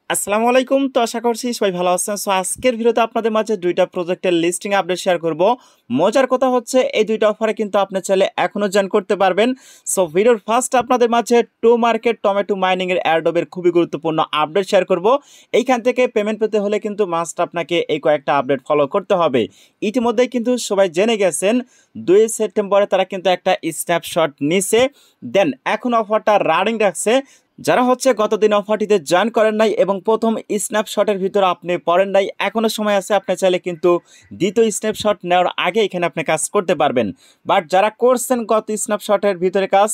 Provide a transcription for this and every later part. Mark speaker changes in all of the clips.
Speaker 1: আসসালামু আলাইকুম। তো আশা করছি সবাই ভালো আছেন। সো আজকের ভিডিওতে আপনাদের মাঝে দুইটা প্রজেক্টের লিস্টিং আপডেট শেয়ার করব। মজার কথা হচ্ছে এই দুইটা অফারে কিন্তু আপনি চাইলে এখনো জয়েন করতে পারবেন। সো ভিডিওর ফার্স্ট আপনাদের মাঝে টু মার্কেট টমেটো মাইনিং এর এয়ারড্রপের খুবই গুরুত্বপূর্ণ আপডেট শেয়ার করব। এইখান থেকে পেমেন্ট পেতে হলে কিন্তু মাস্ট আপনাকে এই কয়েকটা আপডেট ফলো করতে হবে। ইতিমধ্যেই কিন্তু সবাই জেনে গেছেন 2 সেপ্টেম্বরে তারা কিন্তু একটা স্ন্যাপশট নিছে, দেন এখন অফারটা রানিং রাখছে। যারা হচ্ছে গতদিন অফারটিতে জয়েন করেন নাই এবং প্রথম স্ন্যাপশটের ভিতরে আপনি পড়েন নাই, এখনও সময় আছে, আপনি চাইলে কিন্তু দ্বিতীয় স্ন্যাপশট নেওয়ার আগে এখানে আপনি কাজ করতে পারবেন। বাট যারা করছেন গত স্ন্যাপশটের ভিতরে কাজ,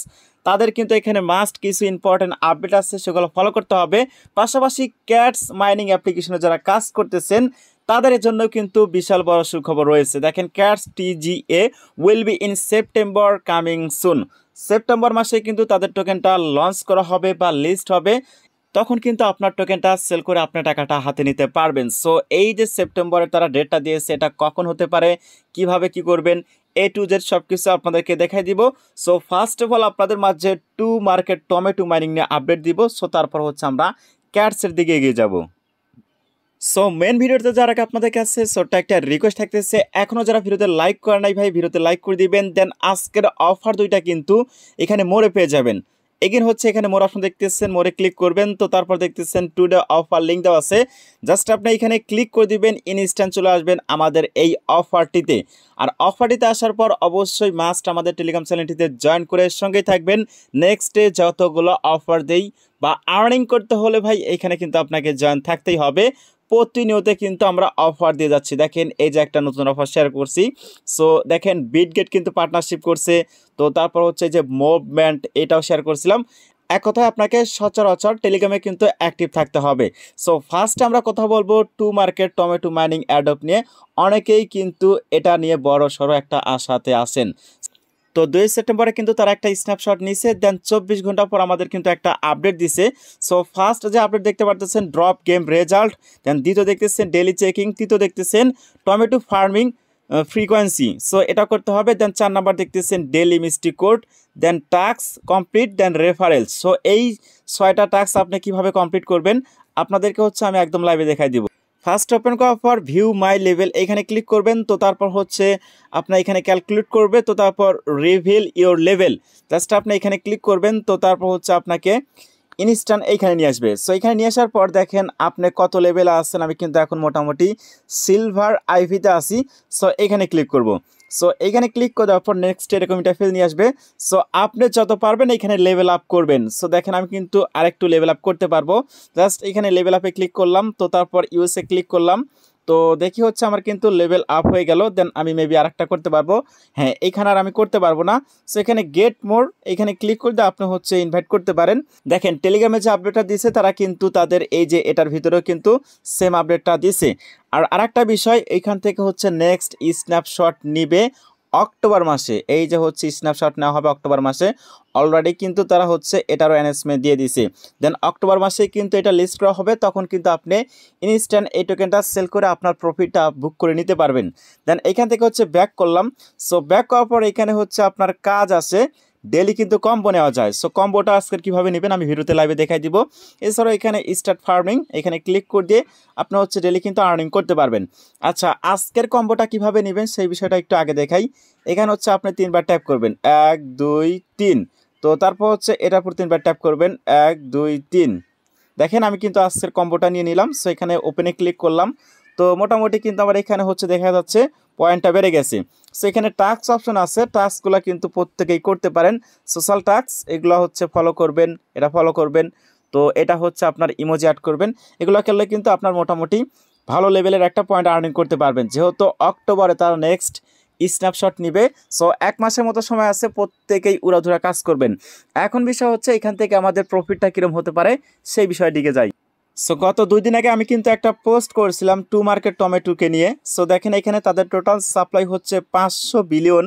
Speaker 1: তাদের কিন্তু এখানে মাস্ট কিছু ইম্পর্টেন্ট আপডেট আছে, সেগুলো ফলো করতে হবে। পাশাপাশি ক্যাটস মাইনিং অ্যাপ্লিকেশনে যারা কাজ করতেছেন তাদের জন্য কিন্তু বিশাল বড় সুখবর রয়েছে। দেখেন, ক্যাটস TGA will be in September coming soon. September মাসে কিন্তু তাদের টোকেনটা লঞ্চ করা হবে বা লিস্ট হবে, তখন কিন্তু আপনার টোকেনটা সেল করে আপনার টাকাটা হাতে নিতে পারবেন। সো এই যে সেপ্টেম্বরে তারা ডেটটা দিয়েছে, এটা কখন হতে পারে, কিভাবে কি করবেন, A to Z সব কিছু আপনাদেরকে দেখাই দিব। সো ফার্স্ট অফ অল আপনাদের মাঝে টু মার্কেট টমেটো মাইনিং নিয়ে আপডেট দিব। সো তারপর হচ্ছে আমরা ক্যাটসের দিকে এগিয়ে যাব। সো মেন ভিডিওতে যারা আপনাদের কাছে ছোট্ট একটা রিকোয়েস্ট থাকতেছে, এখনও যারা ভিডিওতে লাইক করে নাই ভাই, ভিডিওতে লাইক করে দিবেন। দেন আজকের অফার দুইটা কিন্তু এখানে মোড়ে পেয়ে যাবেন। এগেন হচ্ছে এখানে মোর অপশন দেখতেছেন, মোড়ে ক্লিক করবেন, তো তারপর দেখতেছেন টুডে অফার লিঙ্ক দেওয়া আছে। জাস্ট আপনি এখানে ক্লিক করে দিবেন, ইনস্ট্যান্ট চলে আসবেন আমাদের এই অফারটিতে। আর অফারটিতে আসার পর অবশ্যই মাস্ট আমাদের টেলিগ্রাম চ্যানেলটিতে জয়েন করে সঙ্গেই থাকবেন। নেক্সটে যতগুলো অফার দেই বা আর্নিং করতে হলে ভাই এখানে কিন্তু আপনাকে জয়েন থাকতেই হবে। প্রতিনিয়ত কিন্তু আমরা অফার দিয়ে যাচ্ছি। দেখেন, এই যে একটা নতুন অফার শেয়ার করছি। সো দেখেন, বিটগেট কিন্তু পার্টনারশিপ করছে। তো তারপর হচ্ছে যে মুভমেন্ট, এটাও শেয়ার করছিলাম। এক কথায় আপনাকে সচরাচর টেলিগ্রামে কিন্তু অ্যাক্টিভ থাকতে হবে। সো ফার্স্টে আমরা কথা বলবো টু মার্কেট টমেটো মাইনিং অ্যাডপ নিয়ে। অনেকেই কিন্তু এটা নিয়ে বড় সড়ো একটা আশাতে আসেন। তো 2 সেপ্টেম্বরে কিন্তু তারা একটা স্ন্যাপশট নিছে, দেন 24 ঘন্টা পর আমাদের কিন্তু একটা আপডেট দিছে। সো ফার্স্ট যে আপডেট দেখতে পারতেছেন ড্রপ গেম রেজাল্ট, দেন দ্বিতীয় দেখতেছেন ডেলি চেকিং, তৃতীয় দেখতেছেন টমেটো ফার্মিং ফ্রিকোয়েন্সি। সো এটা করতে হবে। দেন 4 নাম্বার দেখতেছেন ডেলি মিস্টি কোড, দেন টাস্ক কমপ্লিট, দেন রেফারেলস। সো এই 6টা টাস্ক আপনি কিভাবে কমপ্লিট করবেন আপনাদেরকে হচ্ছে আমি একদম লাইভে দেখাই দিব। ফার্স্ট ওপেন করার পর ভিউ মাই লেভেল এখানে ক্লিক করবেন। তো তারপর হচ্ছে আপনার এখানে ক্যালকুলেট করবে। তো তারপর রিভিল ইওর লেভেল, জাস্ট আপনি এখানে ক্লিক করবেন। তো তারপর হচ্ছে আপনাকে ইনস্ট্যান্ট এইখানে নিয়ে আসবে। সো এখানে নিয়ে আসার পর দেখেন আপনি কত লেভেলে আসছেন। আমি কিন্তু এখন মোটামুটি সিলভার আইভিতে আসি। সো এখানে ক্লিক করব। সো এইখানে ক্লিক করে দেওয়ার পর নেক্সট এরকম ইন্টারফেস নিয়ে আসবে। সো আপনি যত পারবেন এখানে লেভেল আপ করবেন। সো দেখেন আমি কিন্তু আরেকটু লেভেল আপ করতে পারবো। জাস্ট এখানে লেভেল আপে ক্লিক করলাম, তো তারপর ইউএসএ ক্লিক করলাম। তো দেখি হচ্ছে আমার কিন্তু লেভেল আপ হয়ে গেল। দেন আমি মেবি আরেকটা করতে পারবো। হ্যাঁ, এখানে আর আমি করতে পারবো না। সো এখানে গেট মোর এখানে ক্লিক করে দিয়ে আপনি হচ্ছে ইনভাইট করতে পারেন। দেখেন টেলিগ্রামে যে আপডেটটা দিছে তারা কিন্তু তাদের এই যে এটার ভিতরেও কিন্তু সেম আপডেটটা দিছে। আর আরেকটা বিষয়, এইখান থেকে হচ্ছে নেক্সট স্ন্যাপশট নিবে অক্টোবর মাসে। এই যে হচ্ছে স্ন্যাপশট নেওয়া হবে অক্টোবর মাসে। অলরেডি কিন্তু তারা হচ্ছে এটারও অ্যানাউন্সমেন্ট দিয়ে দিছে। দেন অক্টোবর মাসে কিন্তু এটা লিস্ট করা হবে, তখন কিন্তু আপনি ইনস্ট্যান্ট এই টোকেনটা সেল করে আপনার প্রফিটটা বুক করে নিতে পারবেন। দেন এখান থেকে হচ্ছে ব্যাক করলাম। সো ব্যাক করার পর এখানে হচ্ছে আপনার কাজ আছে, ডেলি কিন্তু কম্বো নেওয়া যায়। সো কম্বোটা আজকের কীভাবে নেবেন আমি ভিডিওতে লাইভে দেখাই দিব। এছাড়াও এখানে স্টার্ট ফার্মিং এখানে ক্লিক করে দিয়ে আপনি হচ্ছে ডেলি কিন্তু আর্নিং করতে পারবেন। আচ্ছা, আজকের কম্বোটা কিভাবে নেবেন সেই বিষয়টা একটু আগে দেখাই। এখানে হচ্ছে আপনি 3বার ট্যাপ করবেন, 1 2 3। তো তারপর হচ্ছে এটার উপর 3বার ট্যাপ করবেন, 1 2 3। দেখেন আমি কিন্তু আজকের কম্বোটা নিয়ে নিলাম। সো এখানে ওপেনে ক্লিক করলাম। তো মোটামুটি কিন্তু আমার এখানে হচ্ছে দেখা যাচ্ছে পয়েন্টটা বেড়ে গেছে। সো এখানে টাস্ক অপশন আছে, টাস্কগুলো কিন্তু প্রত্যেকেই করতে পারেন। সোশ্যাল টাস্ক এগুলো হচ্ছে ফলো করবেন, এটা ফলো করবেন। তো এটা হচ্ছে আপনার ইমোজি অ্যাড করবেন। এগুলো করলে কিন্তু আপনার মোটামুটি ভালো লেভেলের একটা পয়েন্ট আর্নিং করতে পারবেন। যেহেতু অক্টোবরে তারা নেক্সট স্ন্যাপশট নিবে, সো 1 মাসের মতো সময় আছে, প্রত্যেকেই উড়াধুরা কাজ করবেন। এখন বিষয় হচ্ছে এখান থেকে আমাদের প্রফিটটা কীরকম হতে পারে সেই বিষয়ের দিকে যাই। সো গত 2 দিন আগে আমি কিন্তু একটা পোস্ট করেছিলাম টু মার্কেট টমেটোকে নিয়ে। সো দেখেন এখানে তাদের টোটাল সাপ্লাই হচ্ছে 500 বিলিয়ন।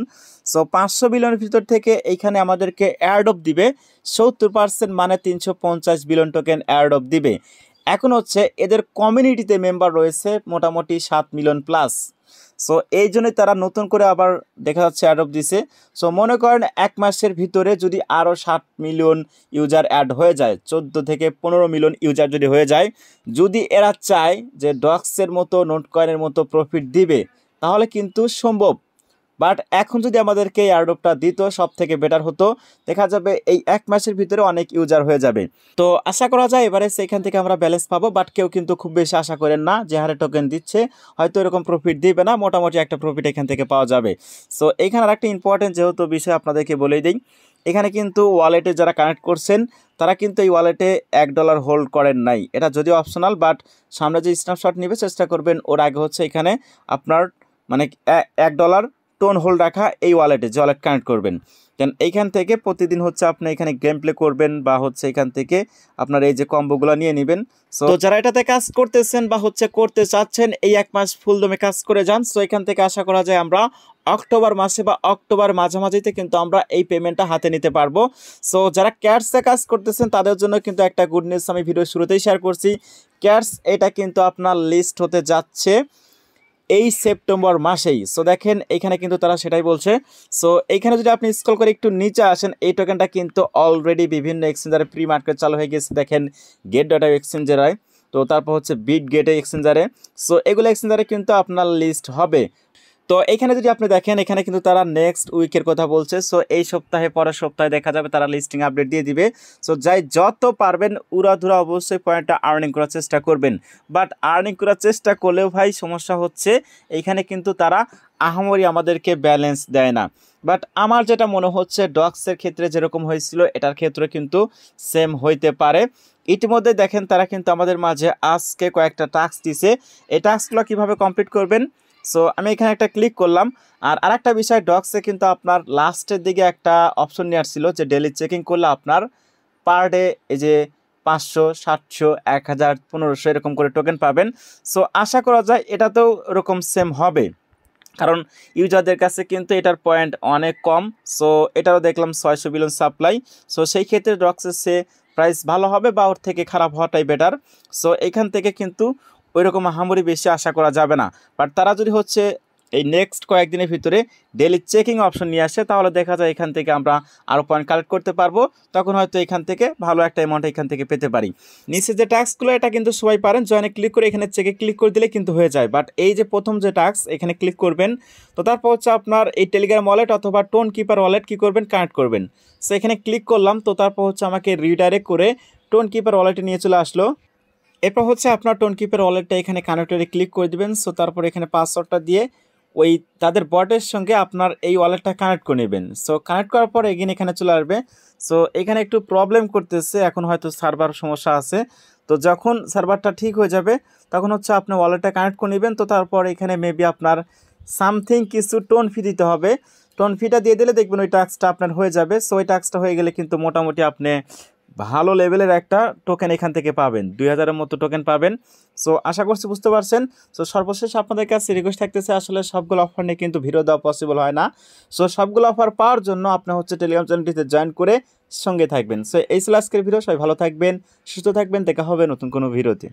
Speaker 1: সো 500 বিলিয়নের ভিতর থেকে এইখানে আমাদেরকে অ্যাডপ দিবে 70%, মানে 350 বিলিয়ন টোকেন অ্যাডপ দিবে। এখন হচ্ছে এদের কমিউনিটিতে মেম্বার রয়েছে মোটামুটি 7 মিলিয়ন প্লাস। সো এই জন্যই তারা নতুন করে আবার দেখা যাচ্ছে অ্যাডপ দিছে। সো মনে করেন 1 মাসের ভিতরে যদি আরও 60 মিলিয়ন ইউজার অ্যাড হয়ে যায়, 14 থেকে 15 মিলিয়ন ইউজার যদি হয়ে যায়, যদি এরা চায় যে ডক্সের মতো নোটকয়েনের মতো প্রফিট দিবে তাহলে কিন্তু সম্ভব। বাট এখন যদি আমাদেরকে এই এয়ারড্রপটা দিত সব থেকে বেটার হতো, দেখা যাবে এই 1 মাসের ভিতরে অনেক ইউজার হয়ে যাবে। তো আশা করা যায় এবারে সেখান থেকে আমরা ব্যালেন্স পাবো, বাট কেউ কিন্তু খুব বেশি আশা করেন না, যে হারে টোকেন দিচ্ছে হয়তো এরকম প্রফিট দিবে না, মোটামুটি একটা প্রফিট এখান থেকে পাওয়া যাবে। সো এখানে আরেকটা ইম্পর্টেন্ট যেহেতু বিষয় আপনাদেরকে বলেই দিই, এখানে কিন্তু ওয়ালেটে যারা কানেক্ট করছেন তারা কিন্তু এই ওয়ালেটে $1 হোল্ড করেন নাই, এটা যদিও অপশনাল, বাট সামনে যে স্ন্যাপশট নিবে চেষ্টা করবেন ওর আগে হচ্ছে এখানে আপনার মানে $1 টোন হোল্ড রাখা এই ওয়ালেটে যে ওয়ালেট কানেক্ট করবেন। দেন এইখান থেকে প্রতিদিন হচ্ছে আপনি এখানে গেম প্লে করবেন বা হচ্ছে এখান থেকে আপনার এই যে কম্বোগুলো নিয়ে নেবেন। সো যারা এটাতে কাজ করতেছেন বা হচ্ছে করতে চাচ্ছেন এই 1 মাস ফুল দমে কাজ করে যান। সো এখান থেকে আশা করা যায় আমরা অক্টোবর মাসে বা অক্টোবর মাঝামাঝিতে কিন্তু আমরা এই পেমেন্টটা হাতে নিতে পারবো। সো যারা ক্যাটসে কাজ করতেছেন তাদের জন্য কিন্তু একটা গুড নিউজ আমি ভিডিও শুরুতেই শেয়ার করছি। ক্যাটস এটা কিন্তু আপনার লিস্ট হতে যাচ্ছে এই সেপ্টেম্বর মাসেই। সো দেখেন এখানে কিন্তু তারা সেটাই বলছে। সো এইখানে যদি আপনি স্ক্রল করে একটু নিচে আসেন, এই টোকেনটা কিন্তু অলরেডি বিভিন্ন এক্সচেঞ্জারে প্রি মার্কেট চালু হয়ে গেছে। দেখেন গেট ডটা এক্সচেঞ্জারে, তো তারপর হচ্ছে বিট গেটে এক্সচেঞ্জারে। সো এগুলো এক্সচেঞ্জারে কিন্তু আপনার লিস্ট হবে। তো এখানে যদি আপনি দেখেন এখানে কিন্তু তারা নেক্সট উইকের কথা বলছে। সো এই সপ্তাহে পরের সপ্তাহে দেখা যাবে তারা লিস্টিং আপডেট দিয়ে দিবে। সো যাই যত পারবেন উড়াধুরা অবশ্যই পয়েন্টটা আর্নিং করার চেষ্টা করবেন। বাট আর্নিং করার চেষ্টা করলেও ভাই সমস্যা হচ্ছে এইখানে কিন্তু তারা আহামরি আমাদেরকে ব্যালেন্স দেয় না। বাট আমার যেটা মনে হচ্ছে ডক্সের ক্ষেত্রে যেরকম হয়েছিল এটার ক্ষেত্রে কিন্তু সেম হইতে পারে। ইতিমধ্যে দেখেন তারা কিন্তু আমাদের মাঝে আজকে কয়েকটা টাস্ক দিছে। এই টাস্কগুলো কীভাবে কমপ্লিট করবেন, সো আমি এখানে একটা ক্লিক করলাম। আর আরেকটা বিষয় ডক্সে কিন্তু আপনার লাস্টের দিকে একটা অপশন নিয়ে আসছিল যে ডেলি চেকিং করলে আপনার পার ডে এই যে 500, 700, 1000, 1500 এরকম করে টোকেন পাবেন। সো আশা করা যায় এটাতেও এরকম সেম হবে, কারণ ইউজারদের কাছে কিন্তু এটার পয়েন্ট অনেক কম। সো এটারও দেখলাম 600 বিলিয়ন সাপ্লাই। সো সেই ক্ষেত্রে ডক্সের সে প্রাইস ভালো হবে বা ওর থেকে খারাপ হওয়াটাই বেটার। সো এখান থেকে কিন্তু ওইরকম আহামরি বেশি আশা করা যাবে না। বাট তারা যদি হচ্ছে এই নেক্সট কয়েকদিনের ভিতরে ডেলি চেকিং অপশন নিয়ে আসে তাহলে দেখা যায় এখান থেকে আমরা আরও পয়েন্ট কালেক্ট করতে পারবো, তখন হয়তো এখান থেকে ভালো একটা অ্যামাউন্ট এখান থেকে পেতে পারি। নিচে যে টাস্কগুলো এটা কিন্তু সবাই পারেন, জয়েনে ক্লিক করে এখানে চেকে ক্লিক করে দিলে কিন্তু হয়ে যায়। বাট এই যে প্রথম যে টাস্ক এখানে ক্লিক করবেন, তো তারপর হচ্ছে আপনার এই টেলিগ্রাম ওয়ালেট অথবা টোন কিপার ওয়ালেট কী করবেন, কানেক্ট করবেন। সো এখানে ক্লিক করলাম, তো তারপর হচ্ছে আমাকে রিডাইরেক্ট করে টোন কিপার ওয়ালেটে নিয়ে চলে আসলো। এরপর হচ্ছে আপনার টোন কিপার ওয়ালেটটা এখানে কানেক্টরে ক্লিক করে দিবেন। সো তারপর এখানে পাসওয়ার্ডটা দিয়ে ওই তাদের বটের সঙ্গে আপনার এই ওয়ালেটটা কানেক্ট করে নেবেন। সো কানেক্ট করার পর এগেন এখানে চলে আসবে। সো এখানে একটু প্রবলেম করতেছে, এখন হয়তো সার্ভার সমস্যা আছে। তো যখন সার্ভারটা ঠিক হয়ে যাবে তখন হচ্ছে আপনি ওয়ালেটটা কানেক্ট করে নেবেন। তো তারপর এখানে মেবি আপনার সামথিং কিছু টোন ফি দিতে হবে। টোন ফিটা দিয়ে দিলে দেখবেন ওই টাস্কটা আপনার হয়ে যাবে। সো ওই টাস্কটা হয়ে গেলে কিন্তু মোটামুটি আপনি ভালো লেভেলের একটা টোকেন এখান থেকে পাবেন, 2000-এর মতো টোকেন পাবেন। সো আশা করছি বুঝতে পারছেন। সো সর্বশেষ আপনাদের কাছে রিকোয়েস্ট থাকতেছে, আসলে সবগুলো অফার নিয়ে কিন্তু ভিডিও দেওয়া পসিবল হয় না। সো সবগুলো অফার পাওয়ার জন্য আপনি হচ্ছে টেলিগ্রাম চ্যানেলটিতে জয়েন করে সঙ্গে থাকবেন। সো এই ছিল আজকের ভিডিও, সবাই ভালো থাকবেন, সুস্থ থাকবেন, দেখা হবে নতুন কোনো ভিডিওতে।